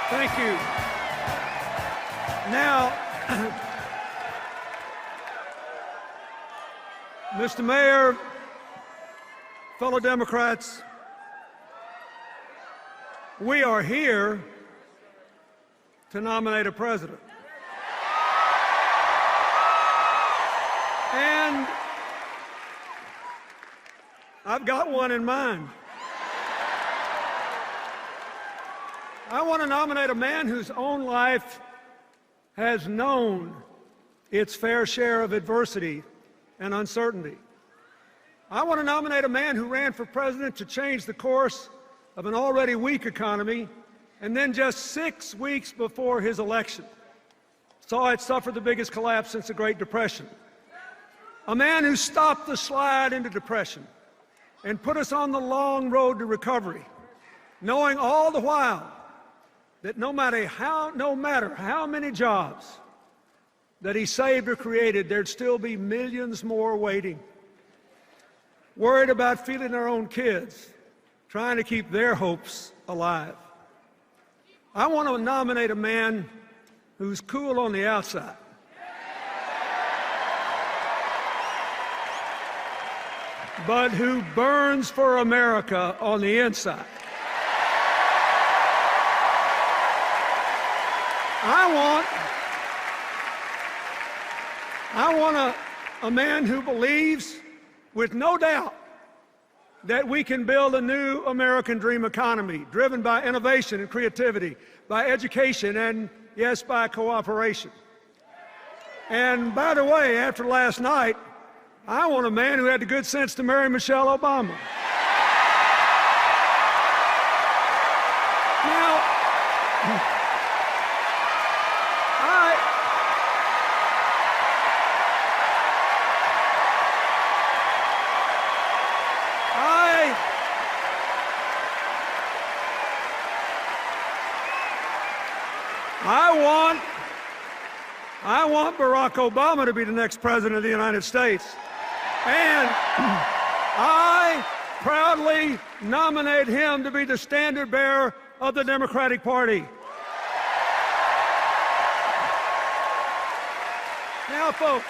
Thank you. Now, Mr. Mayor, fellow Democrats, we are here to nominate a president. And I've got one in mind. I want to nominate a man whose own life has known its fair share of adversity and uncertainty. I want to nominate a man who ran for president to change the course of an already weak economy, and then just 6 weeks before his election saw it suffer the biggest collapse since the Great Depression. A man who stopped the slide into depression and put us on the long road to recovery, knowing all the while that no matter how many jobs that he saved or created, there'd still be millions more waiting, worried about feeding our own kids, trying to keep their hopes alive. I want to nominate a man who's cool on the outside, but who burns for America on the inside. I want a man who believes with no doubt that we can build a new American dream economy driven by innovation and creativity, by education, and yes, by cooperation. And by the way, after last night, I want a man who had the good sense to marry Michelle Obama. Now, I want Barack Obama to be the next president of the United States. And I proudly nominate him to be the standard bearer of the Democratic Party. Now, folks,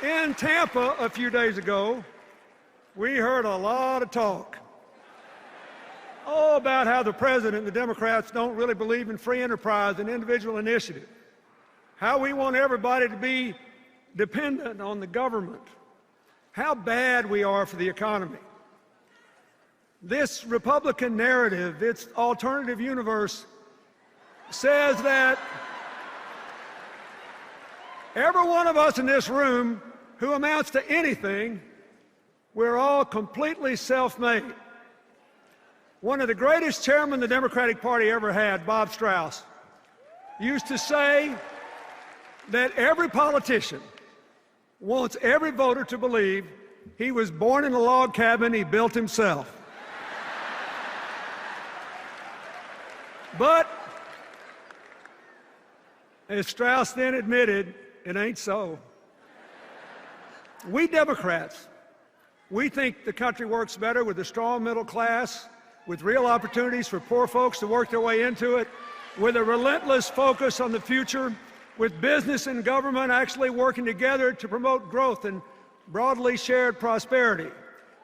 in Tampa a few days ago, we heard a lot of talk about how the president and the Democrats don't really believe in free enterprise and individual initiative, how we want everybody to be dependent on the government, how bad we are for the economy. This Republican narrative, its alternative universe, says that every one of us in this room who amounts to anything, we're all completely self-made. One of the greatest chairmen the Democratic Party ever had, Bob Strauss, used to say that every politician wants every voter to believe he was born in a log cabin he built himself. But, as Strauss then admitted, it ain't so. We Democrats, we think the country works better with a strong middle class, with real opportunities for poor folks to work their way into it, with a relentless focus on the future, with business and government actually working together to promote growth and broadly shared prosperity.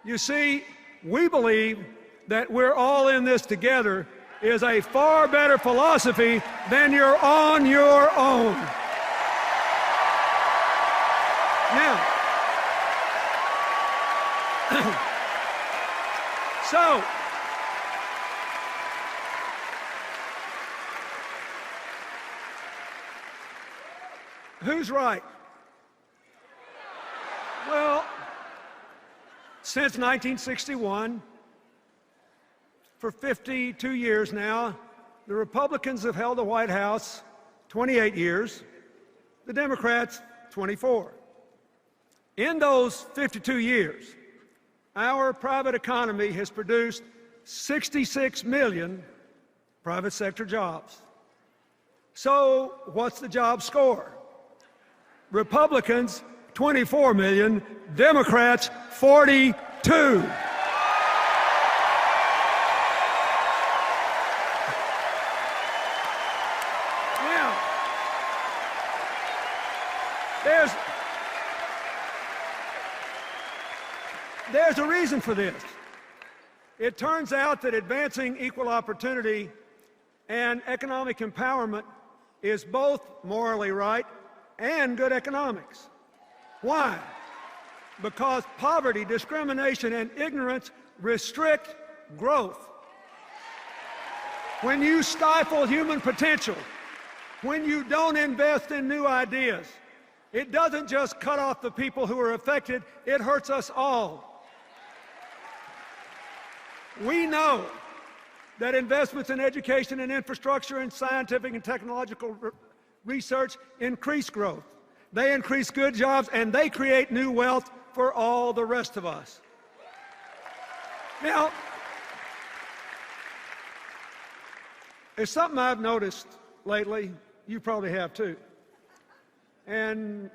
You see, we believe that we're all in this together is a far better philosophy than you're on your own. Now, so, who's right? Well, since 1961, for 52 years now, the Republicans have held the White House 28 years, the Democrats 24. In those 52 years, our private economy has produced 66 million private sector jobs. So what's the job score? Republicans, 24 million, Democrats, 42. there's a reason for this. It turns out that advancing equal opportunity and economic empowerment is both morally right and good economics. Why? Because poverty, discrimination, and ignorance restrict growth. When you stifle human potential, when you don't invest in new ideas, it doesn't just cut off the people who are affected, it hurts us all. We know that investments in education and infrastructure and scientific and technological research increase growth. They increase good jobs and they create new wealth for all the rest of us. Now, there's something I've noticed lately, you probably have too, and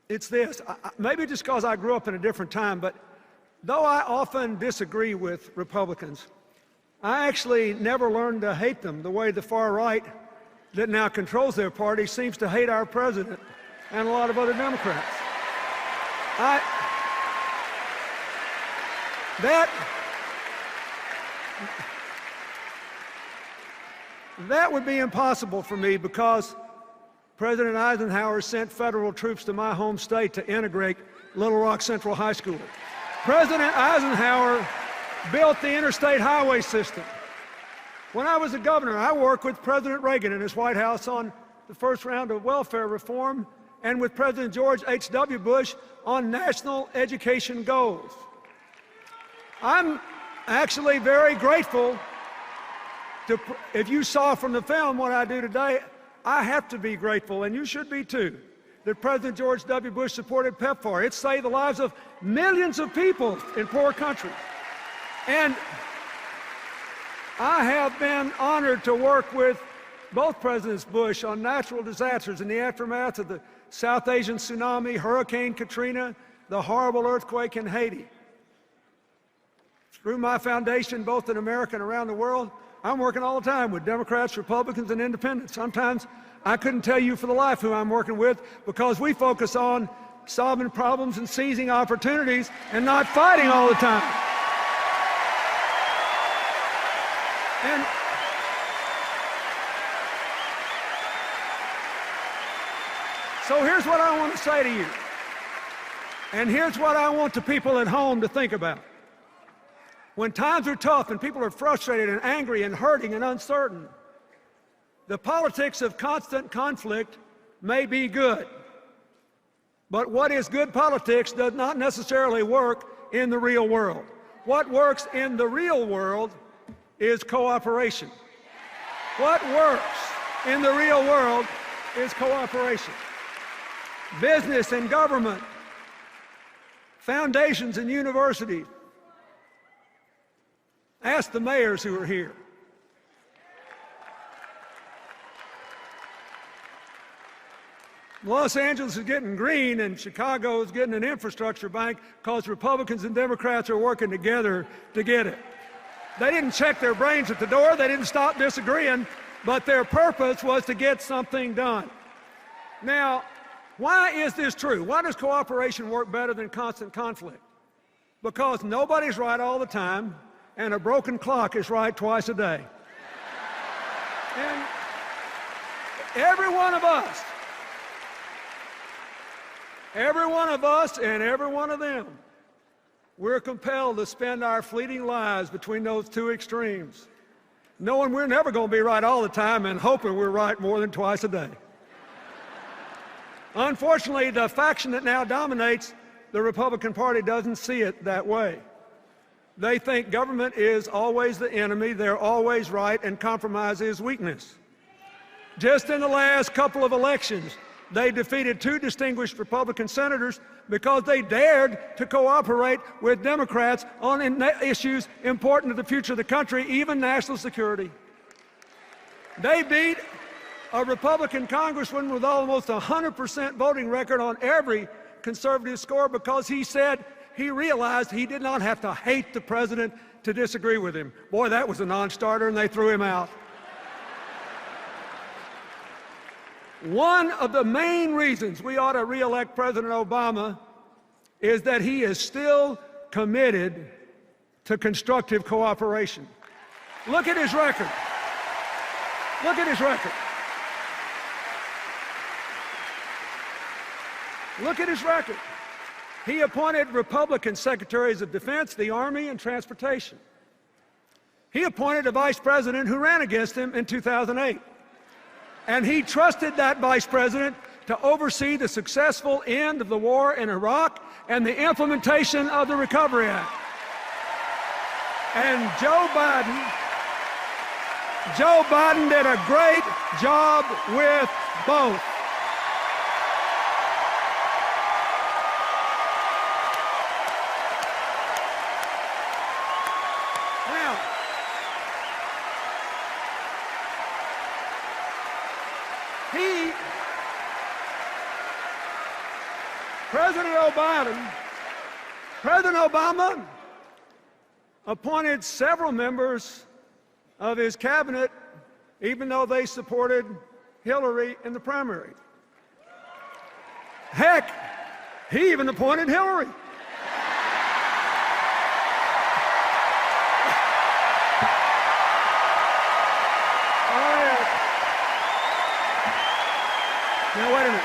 it's this. Maybe just because I grew up in a different time, but though I often disagree with Republicans, I actually never learned to hate them the way the far right that now controls their party seems to hate our president and a lot of other Democrats. That would be impossible for me because President Eisenhower sent federal troops to my home state to integrate Little Rock Central High School. President Eisenhower built the interstate highway system. When I was a governor, I worked with President Reagan in his White House on the first round of welfare reform and with President George H.W. Bush on national education goals. I'm actually very grateful to, if you saw from the film what I do today, I have to be grateful, and you should be too, that President George W. Bush supported PEPFAR. It saved the lives of millions of people in poor countries. And I have been honored to work with both Presidents Bush on natural disasters in the aftermath of the South Asian tsunami, Hurricane Katrina, the horrible earthquake in Haiti. Through my foundation, both in America and around the world, I'm working all the time with Democrats, Republicans, and independents. Sometimes I couldn't tell you for the life who I'm working with because we focus on solving problems and seizing opportunities and not fighting all the time. And so here's what I want to say to you. And here's what I want the people at home to think about. When times are tough and people are frustrated and angry and hurting and uncertain, the politics of constant conflict may be good. But what is good politics does not necessarily work in the real world. What works in the real world is cooperation. What works in the real world is cooperation. Business and government, foundations and universities. Ask the mayors who are here. Los Angeles is getting green and Chicago is getting an infrastructure bank because Republicans and Democrats are working together to get it. They didn't check their brains at the door, they didn't stop disagreeing, but their purpose was to get something done. Now, why is this true? Why does cooperation work better than constant conflict? Because nobody's right all the time, and a broken clock is right twice a day. And every one of us and every one of them, we're compelled to spend our fleeting lives between those two extremes, knowing we're never going to be right all the time and hoping we're right more than twice a day. Unfortunately, the faction that now dominates the Republican Party doesn't see it that way. They think government is always the enemy, they're always right, and compromise is weakness. Just in the last couple of elections, they defeated 2 distinguished Republican senators because they dared to cooperate with Democrats on issues important to the future of the country, even national security. They beat a Republican congressman with almost 100% voting record on every conservative score because he said he realized he did not have to hate the president to disagree with him. Boy, that was a non-starter, and they threw him out. One of the main reasons we ought to re-elect President Obama is that he is still committed to constructive cooperation. Look at his record. Look at his record. Look at his record. He appointed Republican secretaries of defense, the Army, and transportation. He appointed a vice president who ran against him in 2008. And he trusted that vice president to oversee the successful end of the war in Iraq and the implementation of the Recovery Act. And Joe Biden did a great job with both. Now, President Obama appointed several members of his cabinet, even though they supported Hillary in the primary. Heck, he even appointed Hillary. Now, wait a minute.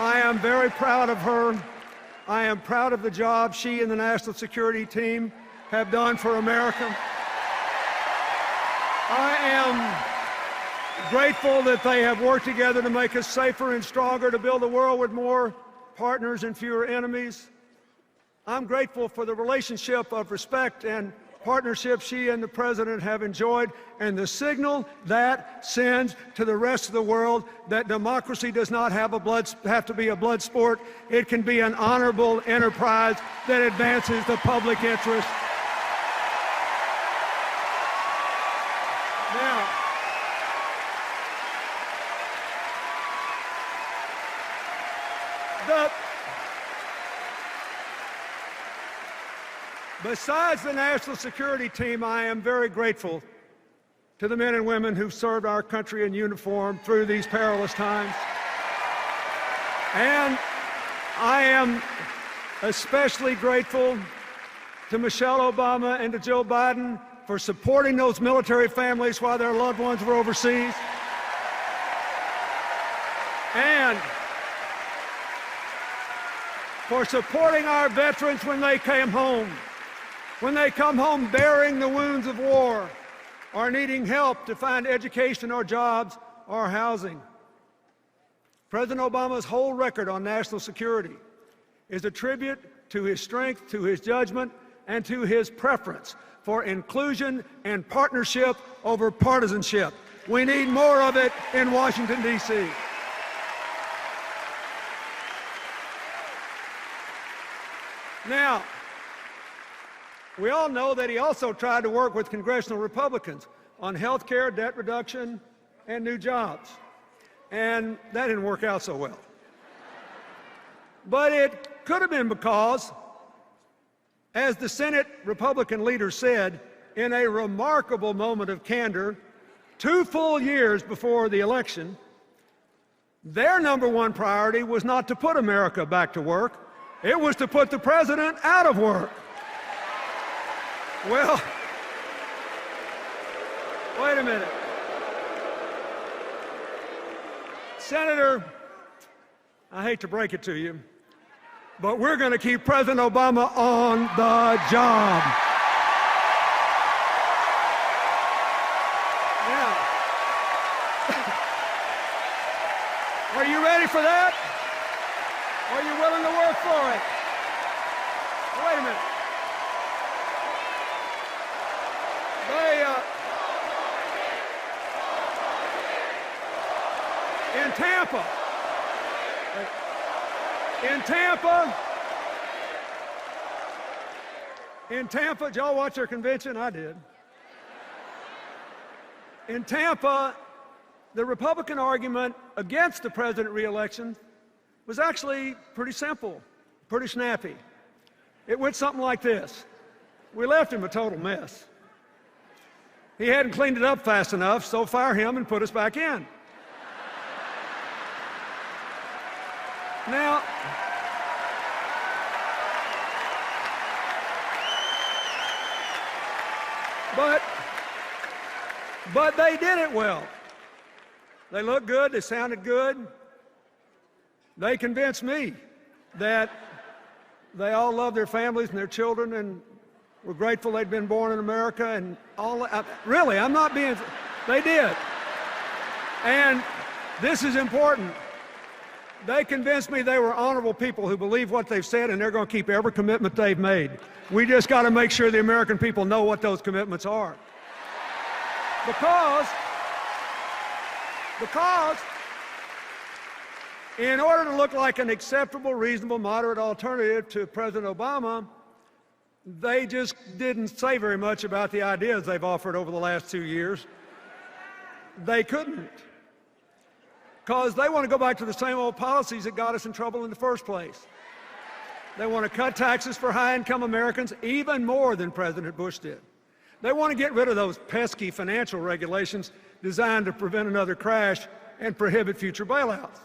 I am very proud of her. I am proud of the job she and the National Security Team have done for America. I am grateful that they have worked together to make us safer and stronger, to build a world with more partners and fewer enemies. I'm grateful for the relationship of respect and partnership she and the President have enjoyed, and the signal that sends to the rest of the world that democracy does not have to be a blood sport. It can be an honorable enterprise that advances the public interest. Now, besides the National Security Team, I am very grateful to the men and women who've served our country in uniform through these perilous times. And I am especially grateful to Michelle Obama and to Joe Biden for supporting those military families while their loved ones were overseas. And for supporting our veterans when they came home. When they come home bearing the wounds of war or needing help to find education or jobs or housing. President Obama's whole record on national security is a tribute to his strength, to his judgment, and to his preference for inclusion and partnership over partisanship. We need more of it in Washington, D.C. Now, we all know that he also tried to work with congressional Republicans on health care, debt reduction, and new jobs. And that didn't work out so well. But it could have been because, as the Senate Republican leader said in a remarkable moment of candor 2 full years before the election, their number one priority was not to put America back to work. It was to put the president out of work. Well, wait a minute. Senator, I hate to break it to you, but we're going to keep President Obama on the job. Now, are you ready for that? Are you willing to work for it? Wait a minute. In Tampa, did y'all watch their convention? I did. In Tampa, the Republican argument against the president re-election was actually pretty simple, pretty snappy. It went something like this. We left him a total mess. He hadn't cleaned it up fast enough, so fire him and put us back in. Now, but they did it well. They looked good, they sounded good. They convinced me that they all loved their families and their children and were grateful they'd been born in America and all. Really, I'm not being, they did. And this is important. They convinced me they were honorable people who believe what they've said and they're going to keep every commitment they've made. We just got to make sure the American people know what those commitments are. Because in order to look like an acceptable, reasonable, moderate alternative to President Obama, they just didn't say very much about the ideas they've offered over the last 2 years. They couldn't. Because they want to go back to the same old policies that got us in trouble in the first place. They want to cut taxes for high-income Americans even more than President Bush did. They want to get rid of those pesky financial regulations designed to prevent another crash and prohibit future bailouts.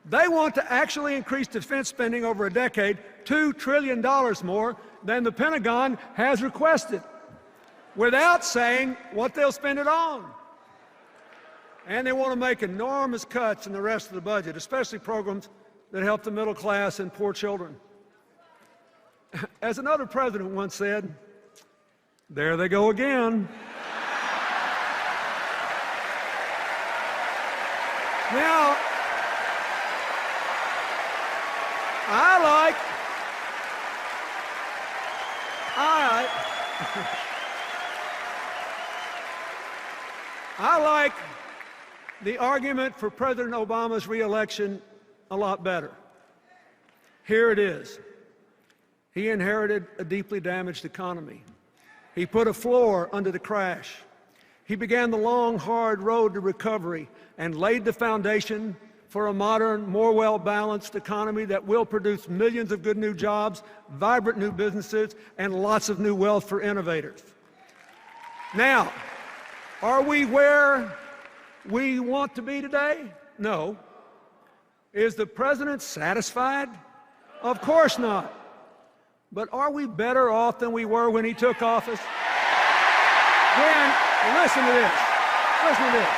They want to actually increase defense spending over a decade $2 trillion more than the Pentagon has requested, without saying what they'll spend it on. And they want to make enormous cuts in the rest of the budget, especially programs that help the middle class and poor children. As another president once said, there they go again. Now, I like the argument for President Obama's re-election a lot better. Here it is. He inherited a deeply damaged economy. He put a floor under the crash. He began the long, hard road to recovery and laid the foundation for a modern, more well-balanced economy that will produce millions of good new jobs, vibrant new businesses, and lots of new wealth for innovators. Now, are we where we want to be today? No. Is the president satisfied? Of course not. But are we better off than we were when he took office? Listen to this. Listen to this.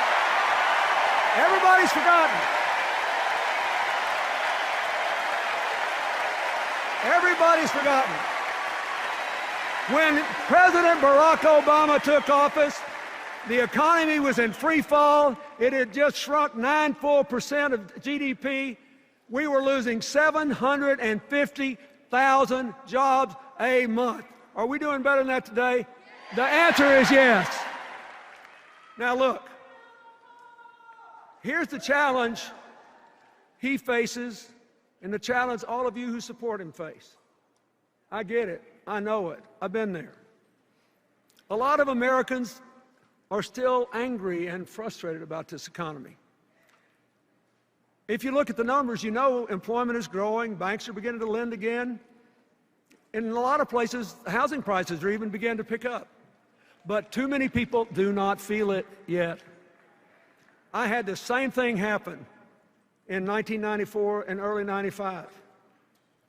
Everybody's forgotten. Everybody's forgotten. When President Barack Obama took office, the economy was in free fall. It had just shrunk 9 full percent of GDP. We were losing 750,000 jobs a month. Are we doing better than that today? The answer is yes. Now look, here's the challenge he faces and the challenge all of you who support him face. I get it. I know it. I've been there. A lot of Americans are still angry and frustrated about this economy. If you look at the numbers, you know employment is growing, banks are beginning to lend again. In a lot of places, housing prices are even beginning to pick up. But too many people do not feel it yet. I had the same thing happen in 1994 and early 95.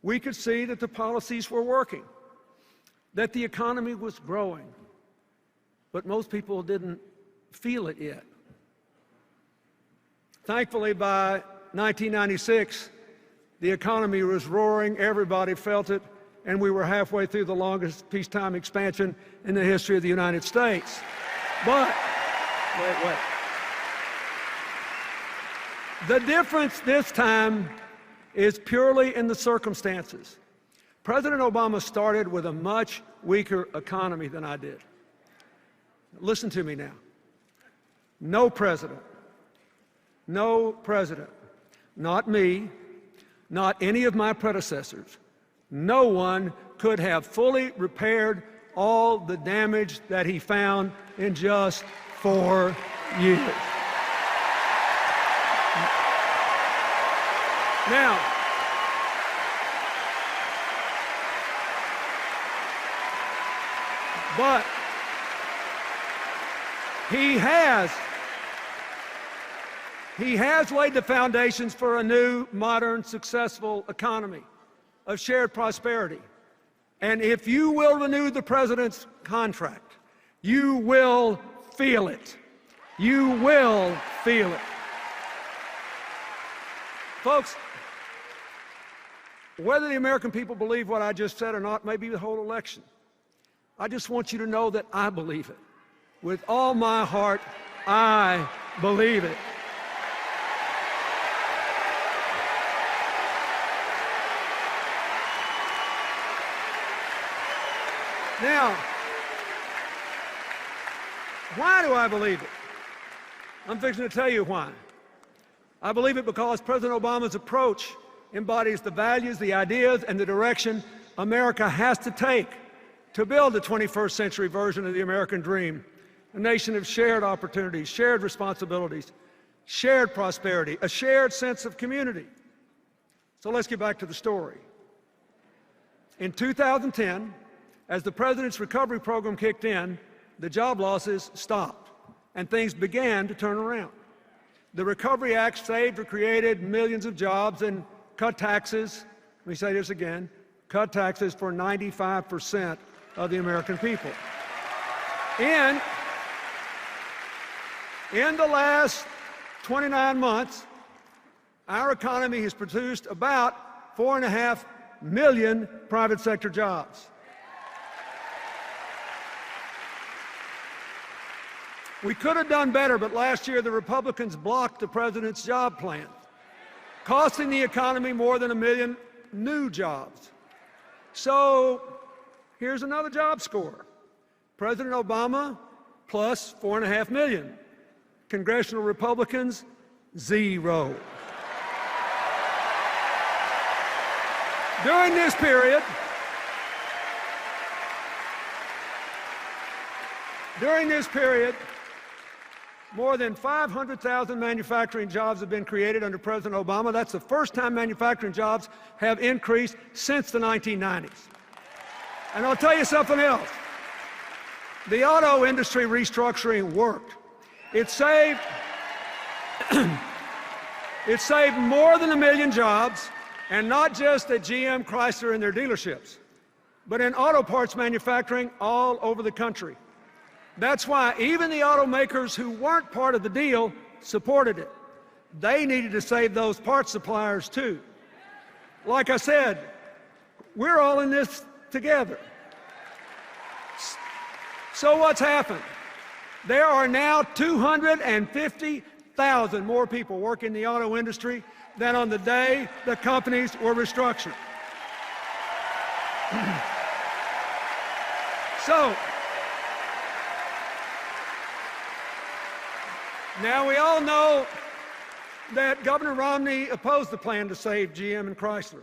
We could see that the policies were working, that the economy was growing, but most people didn't feel it yet. Thankfully, by 1996, the economy was roaring, everybody felt it, and we were halfway through the longest peacetime expansion in the history of the United States. But, wait. The difference this time is purely in the circumstances. President Obama started with a much weaker economy than I did. Listen to me now. No president, not me, not any of my predecessors, no one could have fully repaired all the damage that he found in just 4 years. Now, but he He has laid the foundations for a new, modern, successful economy of shared prosperity. And if you will renew the president's contract, you will feel it. You will feel it. Folks, whether the American people believe what I just said or not may be the whole election. I just want you to know that I believe it. With all my heart, I believe it. Now, why do I believe it? I'm fixing to tell you why. I believe it because President Obama's approach embodies the values, the ideas, and the direction America has to take to build the 21st century version of the American dream, a nation of shared opportunities, shared responsibilities, shared prosperity, a shared sense of community. So let's get back to the story. In 2010, as the president's recovery program kicked in, the job losses stopped, and things began to turn around. The Recovery Act saved or created millions of jobs and cut taxes, let me say this again, cut taxes for 95% of the American people. In the last 29 months, our economy has produced about 4.5 million private sector jobs. We could have done better, but last year the Republicans blocked the president's job plan, costing the economy more than 1 million new jobs. So here's another job score. President Obama plus 4.5 million. Congressional Republicans, 0. During this period, more than 500,000 manufacturing jobs have been created under President Obama. That's the first time manufacturing jobs have increased since the 1990s. And I'll tell you something else. The auto industry restructuring worked. It saved more than 1 million jobs, and not just at GM, Chrysler, and their dealerships, but in auto parts manufacturing all over the country. That's why even the automakers who weren't part of the deal supported it. They needed to save those parts suppliers too. Like I said, we're all in this together. So what's happened? There are now 250,000 more people working in the auto industry than on the day the companies were restructured. So, now we all know that Governor Romney opposed the plan to save GM and Chrysler.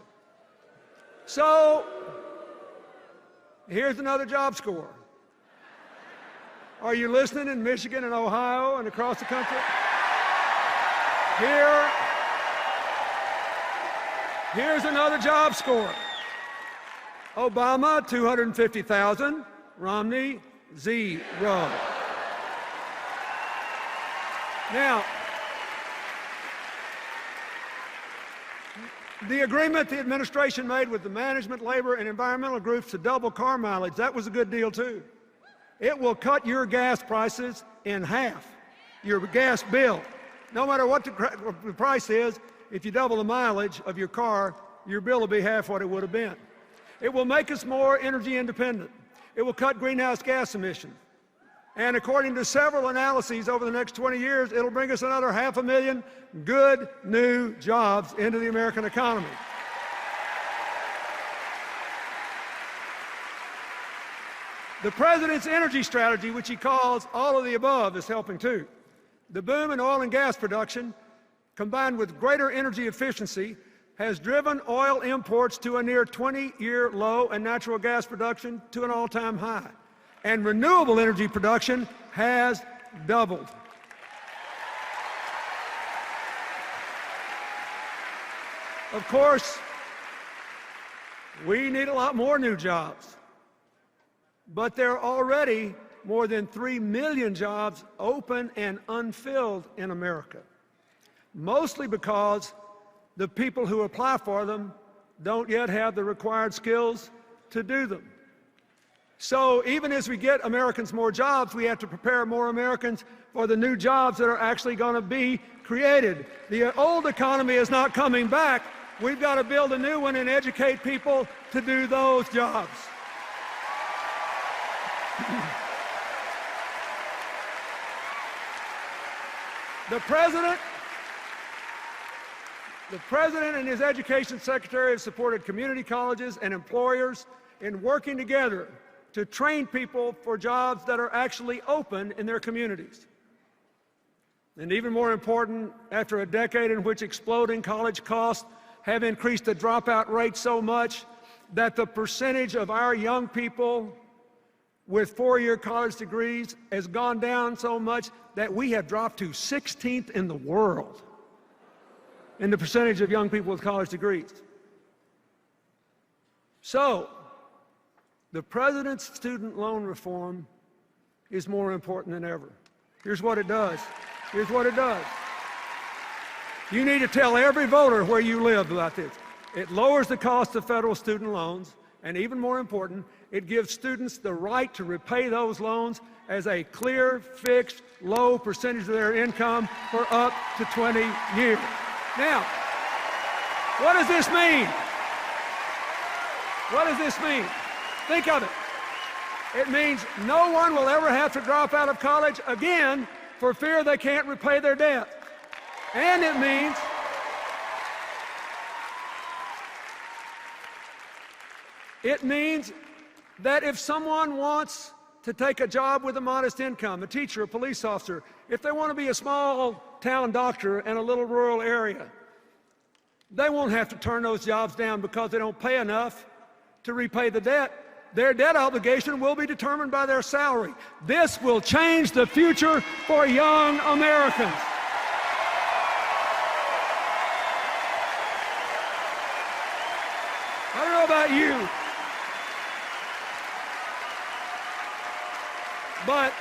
So, here's another job score. Are you listening in Michigan and Ohio and across the country? Here's another job score. Obama, 250,000. Romney, 0. Now, the agreement the administration made with the management, labor, and environmental groups to double car mileage, that was a good deal too. It will cut your gas prices in half, your gas bill. No matter what the price is, if you double the mileage of your car, your bill will be half what it would have been. It will make us more energy independent. It will cut greenhouse gas emissions. And according to several analyses over the next 20 years, it'll bring us another 500,000 good new jobs into the American economy. The president's energy strategy, which he calls all of the above, is helping too. The boom in oil and gas production, combined with greater energy efficiency, has driven oil imports to a near 20-year low and natural gas production to an all-time high. And renewable energy production has doubled. Of course, we need a lot more new jobs. But there are already more than 3 million jobs open and unfilled in America. mostly because the people who apply for them don't yet have the required skills to do them. So even as we get Americans more jobs, we have to prepare more Americans for the new jobs that are actually going to be created. The old economy is not coming back. We've got to build a new one and educate people to do those jobs. The President and his Education Secretary have supported community colleges and employers in working together to train people for jobs that are actually open in their communities. And even more important, after a decade in which exploding college costs have increased the dropout rate so much that the percentage of our young people with four-year college degrees has gone down so much that we have dropped to 16th in the world in the percentage of young people with college degrees. So, the President's student loan reform is more important than ever. Here's what it does. Here's what it does. You need to tell every voter where you live about this. It lowers the cost of federal student loans, and even more important, it gives students the right to repay those loans as a clear, fixed, low percentage of their income for up to 20 years. Now, what does this mean? What does this mean? Think of it. It means no one will ever have to drop out of college again for fear they can't repay their debt. And it means that if someone wants to take a job with a modest income, a teacher, a police officer, if they want to be a small town doctor in a little rural area, they won't have to turn those jobs down because they don't pay enough to repay the debt. Their debt obligation will be determined by their salary. This will change the future for young Americans. I don't know about you, but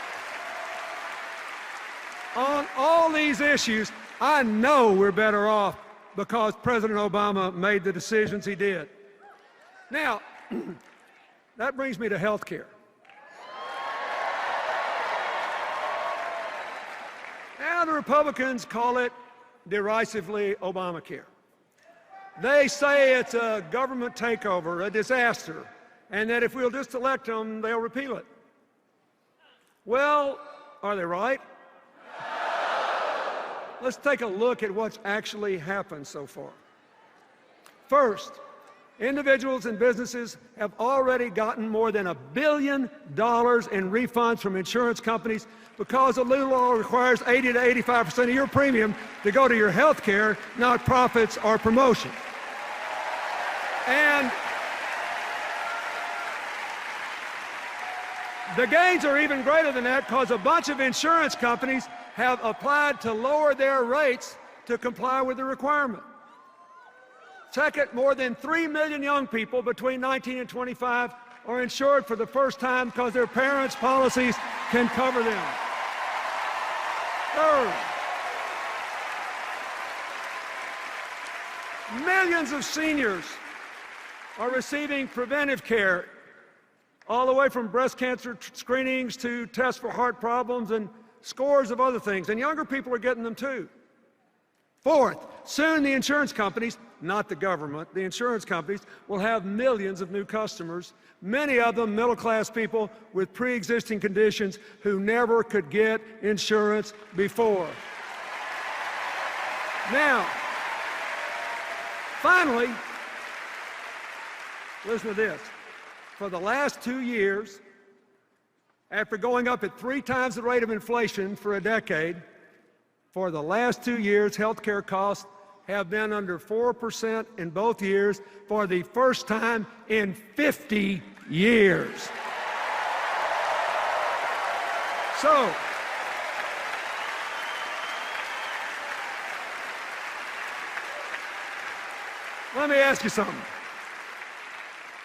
on all these issues, I know we're better off because President Obama made the decisions he did. Now, that brings me to health care. Now, the Republicans call it derisively Obamacare. They say it's a government takeover, a disaster, and that if we'll just elect them, they'll repeal it. Well, are they right? Let's take a look at what's actually happened so far. First, individuals and businesses have already gotten more than $1 billion in refunds from insurance companies because the new law requires 80 to 85% of your premium to go to your health care, not profits or promotion. And the gains are even greater than that because a bunch of insurance companies have applied to lower their rates to comply with the requirement. Second, more than 3 million young people between 19 and 25 are insured for the first time because their parents' policies can cover them. Third, millions of seniors are receiving preventive care, all the way from breast cancer screenings to tests for heart problems and scores of other things, and younger people are getting them too. Fourth, soon the insurance companies, not the government, the insurance companies will have millions of new customers, many of them middle-class people with pre-existing conditions who never could get insurance before. Now, finally, listen to this. For the last 2 years, after going up at 3 times the rate of inflation for a decade, for the last 2 years, health care costs have been under 4% in both years for the first time in 50 years. So, let me ask you something.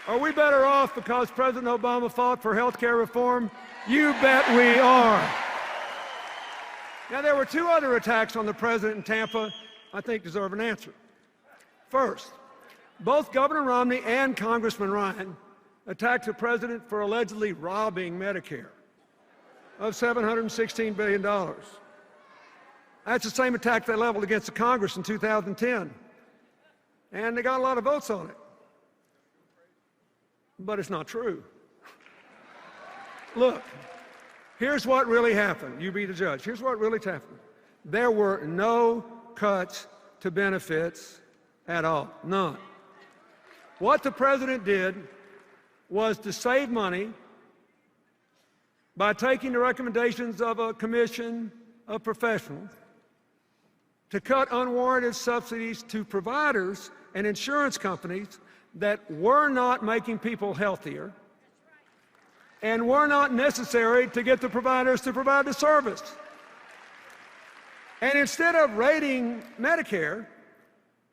Are we better off because President Obama fought for health care reform? You bet we are. Now, there were 2 other attacks on the president in Tampa I think deserve an answer. First, both Governor Romney and Congressman Ryan attacked the president for allegedly robbing Medicare of $716 billion. That's the same attack they leveled against the Congress in 2010. And they got a lot of votes on it. But it's not true. Look, here's what really happened. You be the judge. Here's what really happened. There were no cuts to benefits at all. None. What the president did was to save money by taking the recommendations of a commission of professionals to cut unwarranted subsidies to providers and insurance companies that were not making people healthier and were not necessary to get the providers to provide the service. And instead of raiding Medicare,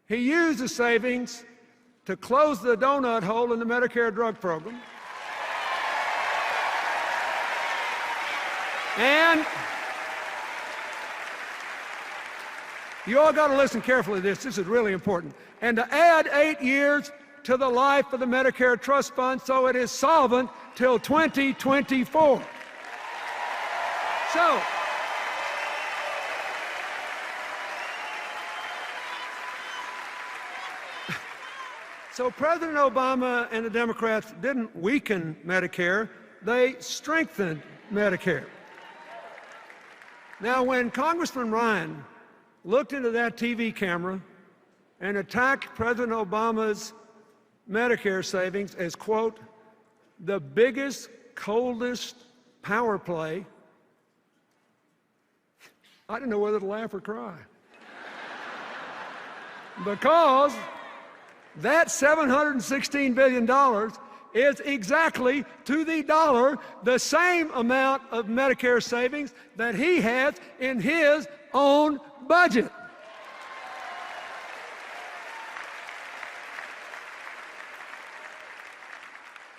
he used the savings to close the donut hole in the Medicare drug program. And you all got to listen carefully to this. This is really important. And to add 8 years to the life of the Medicare Trust Fund so it is solvent till 2024. So President Obama and the Democrats didn't weaken Medicare, they strengthened Medicare. Now, when Congressman Ryan looked into that TV camera and attacked President Obama's Medicare savings as, quote, the biggest, coldest power play, I didn't know whether to laugh or cry. Because that $716 billion is exactly to the dollar the same amount of Medicare savings that he has in his own budget.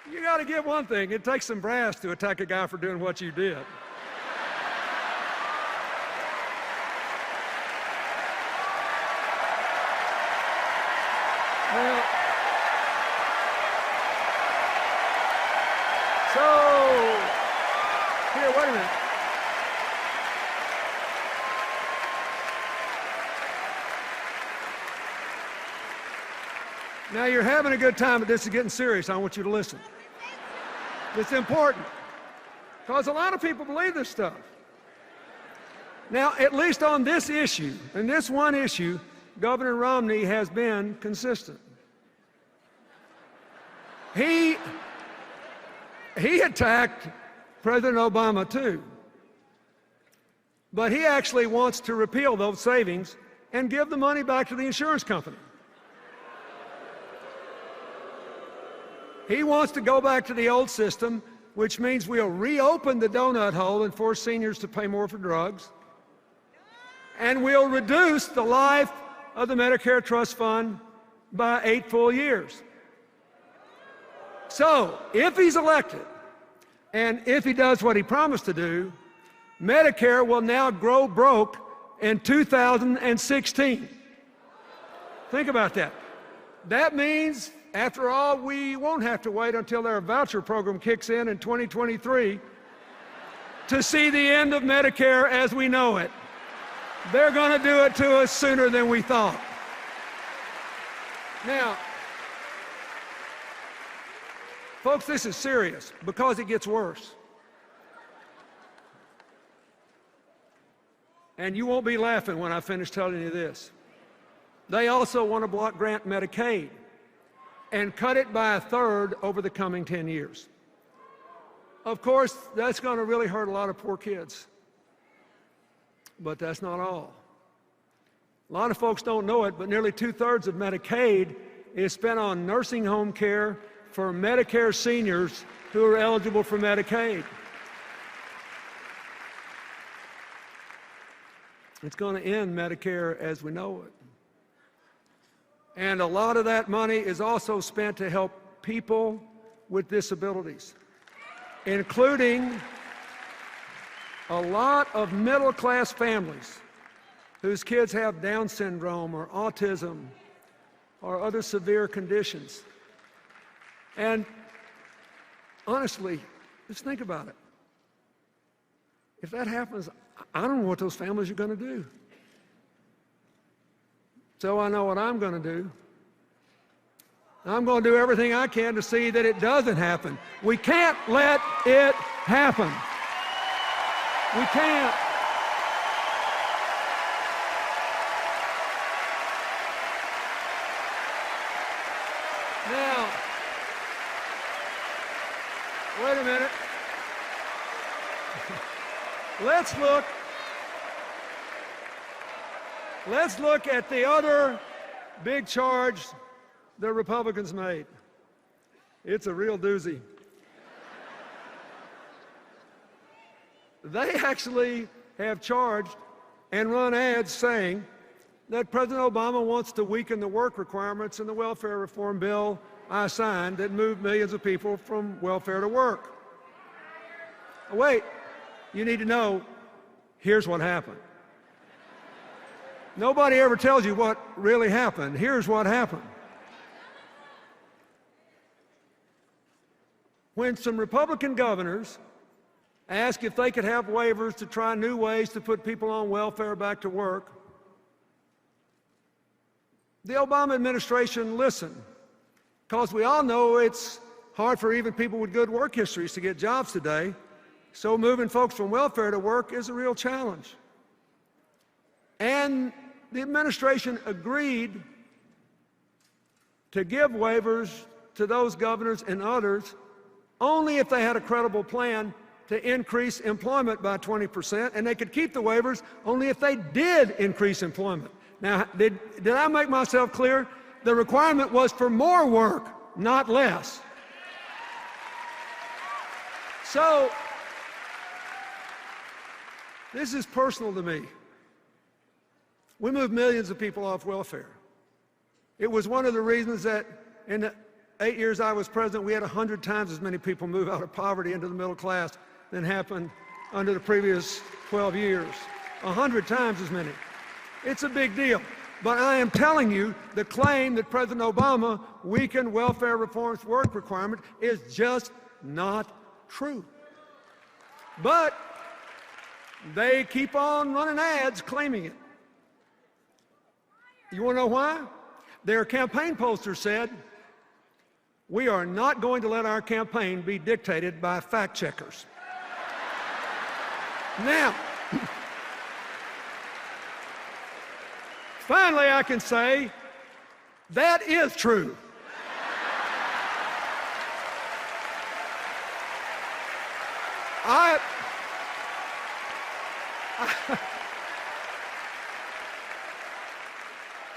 You got to give one thing. It takes some brass to attack a guy for doing what you did. Well, so, here, wait a minute. Now, you're having a good time, but this is getting serious. I want you to listen. It's important, because a lot of people believe this stuff. Now, at least on this issue, and this one issue, Governor Romney has been consistent. He attacked President Obama too, but he actually wants to repeal those savings and give the money back to the insurance company. He wants to go back to the old system, which means we'll reopen the donut hole and force seniors to pay more for drugs, and we'll reduce the life of the Medicare Trust Fund by 8 full years. So, if he's elected, and if he does what he promised to do, Medicare will now grow broke in 2016. Think about that. That means, after all, we won't have to wait until their voucher program kicks in 2023 to see the end of Medicare as we know it. They're going to do it to us sooner than we thought. Now, folks, this is serious because it gets worse. And you won't be laughing when I finish telling you this. They also want to block grant Medicaid and cut it by 1/3 over the coming 10 years. Of course, that's going to really hurt a lot of poor kids. But that's not all. A lot of folks don't know it, but nearly 2/3 of Medicaid is spent on nursing home care for Medicare seniors who are eligible for Medicaid. It's going to end Medicare as we know it. And a lot of that money is also spent to help people with disabilities, including a lot of middle-class families whose kids have Down syndrome or autism or other severe conditions. And honestly, just think about it. If that happens, I don't know what those families are going to do. So I know what I'm going to do. I'm going to do everything I can to see that it doesn't happen. We can't let it happen. We can't. Now, wait a minute. Let's look at the other big charge the Republicans made. It's a real doozy. They actually have charged and run ads saying that President Obama wants to weaken the work requirements in the welfare reform bill I signed that moved millions of people from welfare to work. Wait, you need to know, here's what happened. Nobody ever tells you what really happened. Here's what happened. When some Republican governors asked if they could have waivers to try new ways to put people on welfare back to work, the Obama administration listened, because we all know it's hard for even people with good work histories to get jobs today, so moving folks from welfare to work is a real challenge. And the administration agreed to give waivers to those governors and others only if they had a credible plan to increase employment by 20%, and they could keep the waivers only if they did increase employment. Now, did I make myself clear? The requirement was for more work, not less. So, this is personal to me. We moved millions of people off welfare. It was one of the reasons that in the 8 years I was president, we had 100 times as many people move out of poverty into the middle class than happened under the previous 12 years. 100 times as many. It's a big deal. But I am telling you, the claim that President Obama weakened welfare reform's work requirement is just not true. But they keep on running ads claiming it. You want to know why? Their campaign poster said, "We are not going to let our campaign be dictated by fact checkers." Now, finally I can say that is true.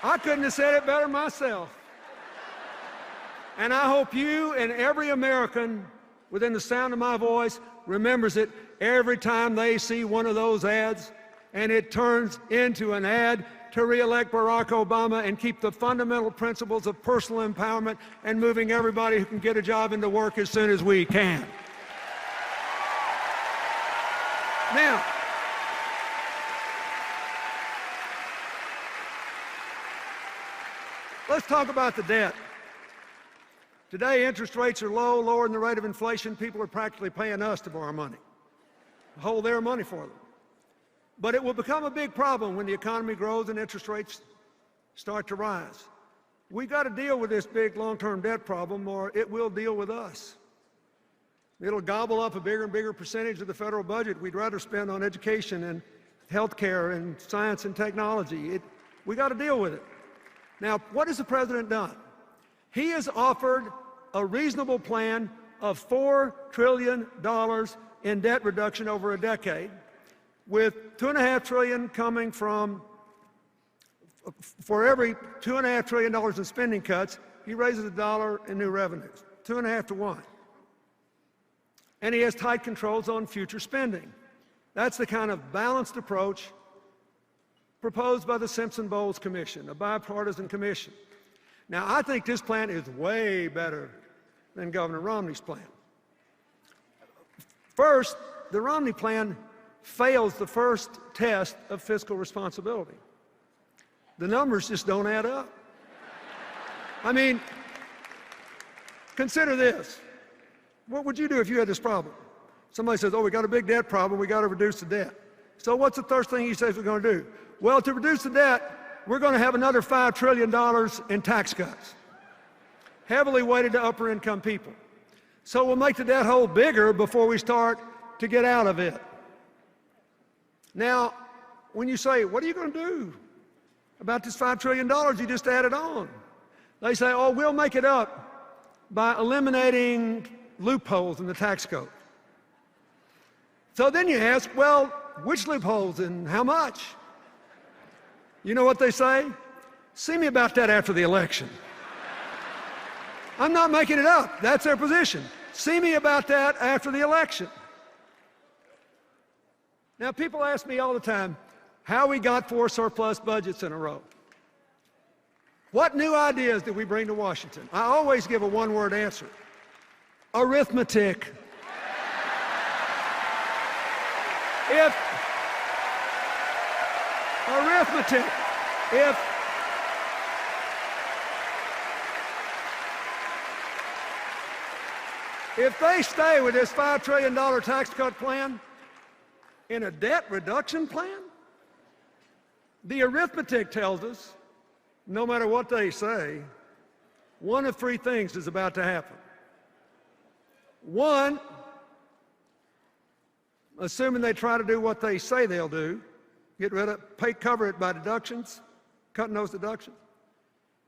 I couldn't have said it better myself. And I hope you and every American within the sound of my voice remembers it every time they see one of those ads and it turns into an ad to re-elect Barack Obama and keep the fundamental principles of personal empowerment and moving everybody who can get a job into work as soon as we can. Now, let's talk about the debt. Today, interest rates are low, lower than the rate of inflation. People are practically paying us to borrow money, hold their money for them. But it will become a big problem when the economy grows and interest rates start to rise. We've got to deal with this big long-term debt problem, or it will deal with us. It'll gobble up a bigger and bigger percentage of the federal budget we'd rather spend on education and health care and science and technology. We got to deal with it. Now, what has the president done? He has offered a reasonable plan of $4 trillion in debt reduction over a decade, with $2.5 trillion coming from, for every $2.5 trillion in spending cuts, he raises $1 in new revenues, 2.5 to 1. And he has tight controls on future spending. That's the kind of balanced approach proposed by the Simpson-Bowles Commission, a bipartisan commission. Now, I think this plan is way better than Governor Romney's plan. First, the Romney plan fails the first test of fiscal responsibility. The numbers just don't add up. I mean, consider this. What would you do if you had this problem? Somebody says, oh, we got a big debt problem, we got to reduce the debt. So what's the first thing he says we're going to do? Well, to reduce the debt, we're going to have another $5 trillion in tax cuts, heavily weighted to upper income people. So we'll make the debt hole bigger before we start to get out of it. Now, when you say, what are you going to do about this $5 trillion you just added on? They say, oh, we'll make it up by eliminating loopholes in the tax code. So then you ask, well, which loopholes and how much? You know what they say? See me about that after the election. I'm not making it up. That's their position. See me about that after the election. Now, people ask me all the time how we got 4 surplus budgets in a row. What new ideas did we bring to Washington? I always give a one-word answer. Arithmetic. Arithmetic. If they stay with this $5 trillion tax cut plan in a debt reduction plan, the arithmetic tells us, no matter what they say, one of 3 things is about to happen. One, assuming they try to do what they say they'll do, cover it by deductions, cutting those deductions.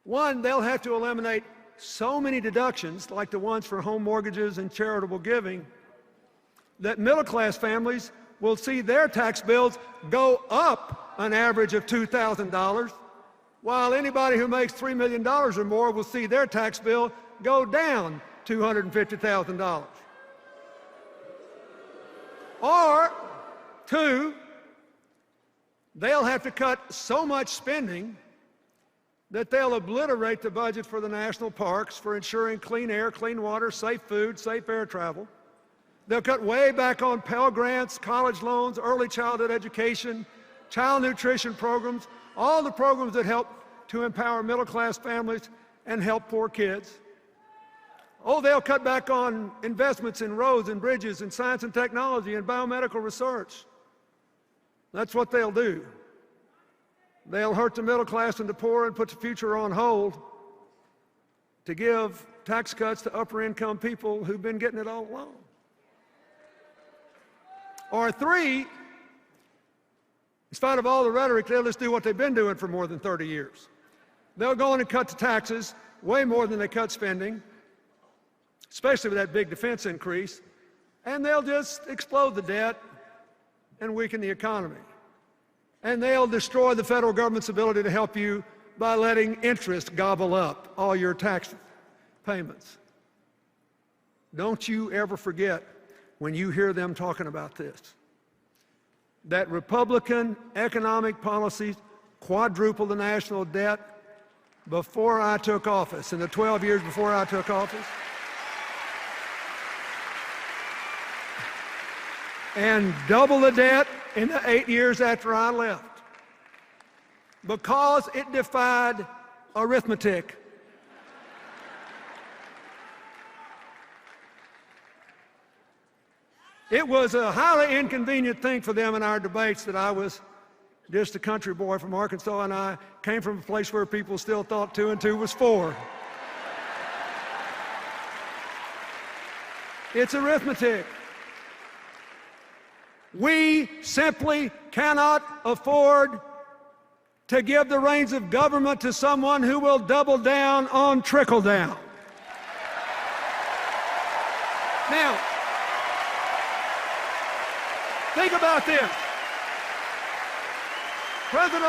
One, they'll have to eliminate so many deductions, like the ones for home mortgages and charitable giving, that middle-class families will see their tax bills go up an average of $2,000, while anybody who makes $3 million or more will see their tax bill go down $250,000. Or, 2, they'll have to cut so much spending that they'll obliterate the budget for the national parks, for ensuring clean air, clean water, safe food, safe air travel. They'll cut way back on Pell Grants, college loans, early childhood education, child nutrition programs, all the programs that help to empower middle-class families and help poor kids. Oh, they'll cut back on investments in roads and bridges and science and technology and biomedical research. That's what they'll do. They'll hurt the middle class and the poor and put the future on hold to give tax cuts to upper income people who've been getting it all along. Or 3, in spite of all the rhetoric, they'll just do what they've been doing for more than 30 years. They'll go in and cut the taxes way more than they cut spending, especially with that big defense increase, and they'll just explode the debt and weaken the economy. And they'll destroy the federal government's ability to help you by letting interest gobble up all your tax payments. Don't you ever forget, when you hear them talking about this, that Republican economic policies quadrupled the national debt before I took office, in the 12 years before I took office, and double the debt in the 8 years after I left, because it defied arithmetic. It was a highly inconvenient thing for them in our debates that I was just a country boy from Arkansas, and I came from a place where people still thought 2 and 2 was 4. It's arithmetic. We simply cannot afford to give the reins of government to someone who will double down on trickle down. Now, think about this. President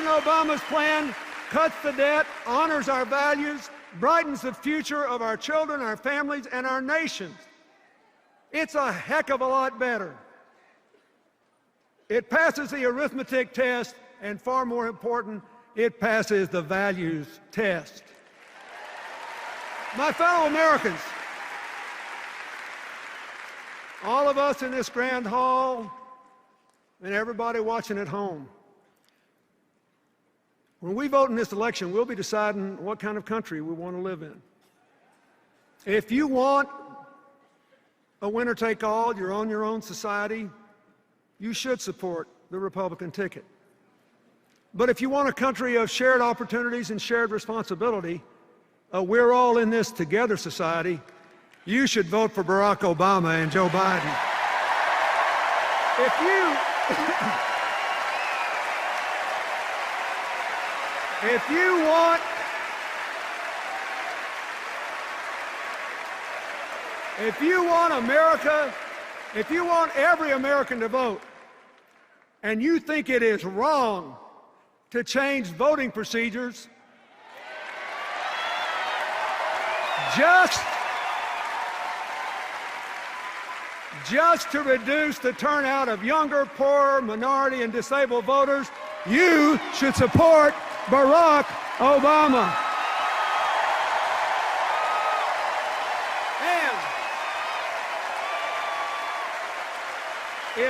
Obama's plan cuts the debt, honors our values, brightens the future of our children, our families, and our nations. It's a heck of a lot better. It passes the arithmetic test, and far more important, it passes the values test. My fellow Americans, all of us in this grand hall, and everybody watching at home, when we vote in this election, we'll be deciding what kind of country we want to live in. If you want a winner-take-all, you're on your own society, you should support the Republican ticket. But if you want a country of shared opportunities and shared responsibility, we're all in this together society, you should vote for Barack Obama and Joe Biden. If you want America, if you want every American to vote, and you think it is wrong to change voting procedures just to reduce the turnout of younger, poorer, minority, and disabled voters, you should support Barack Obama. And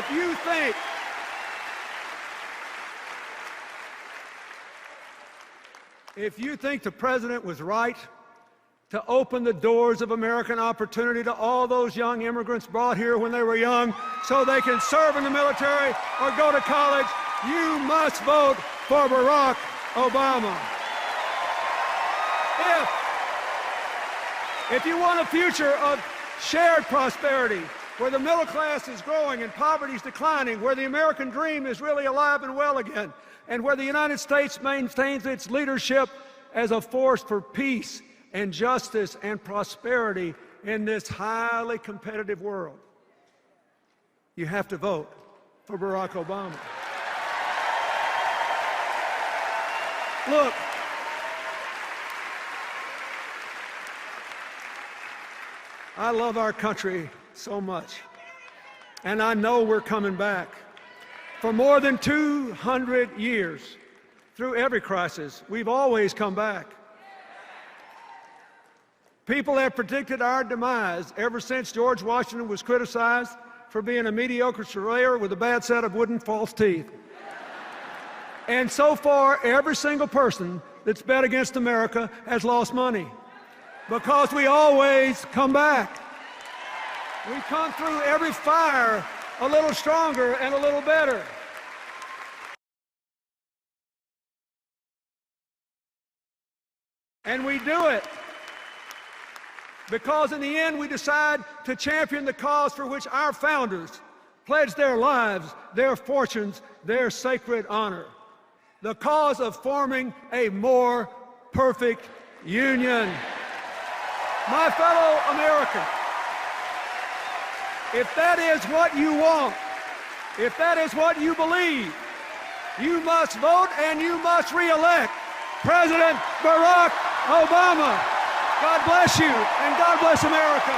if you think the president was right to open the doors of American opportunity to all those young immigrants brought here when they were young so they can serve in the military or go to college, you must vote for Barack Obama. If you want a future of shared prosperity, where the middle class is growing and poverty is declining, where the American dream is really alive and well again, and where the United States maintains its leadership as a force for peace and justice and prosperity in this highly competitive world, you have to vote for Barack Obama. Look, I love our country so much, and I know we're coming back. For more than 200 years, through every crisis, we've always come back. People have predicted our demise ever since George Washington was criticized for being a mediocre surveyor with a bad set of wooden false teeth. And so far, every single person that's bet against America has lost money, because we always come back. We come through every fire a little stronger and a little better. And we do it because in the end we decide to champion the cause for which our founders pledged their lives, their fortunes, their sacred honor. The cause of forming a more perfect union. My fellow Americans, if that is what you want, if that is what you believe, you must vote and you must re-elect President Barack Obama. God bless you, and God bless America.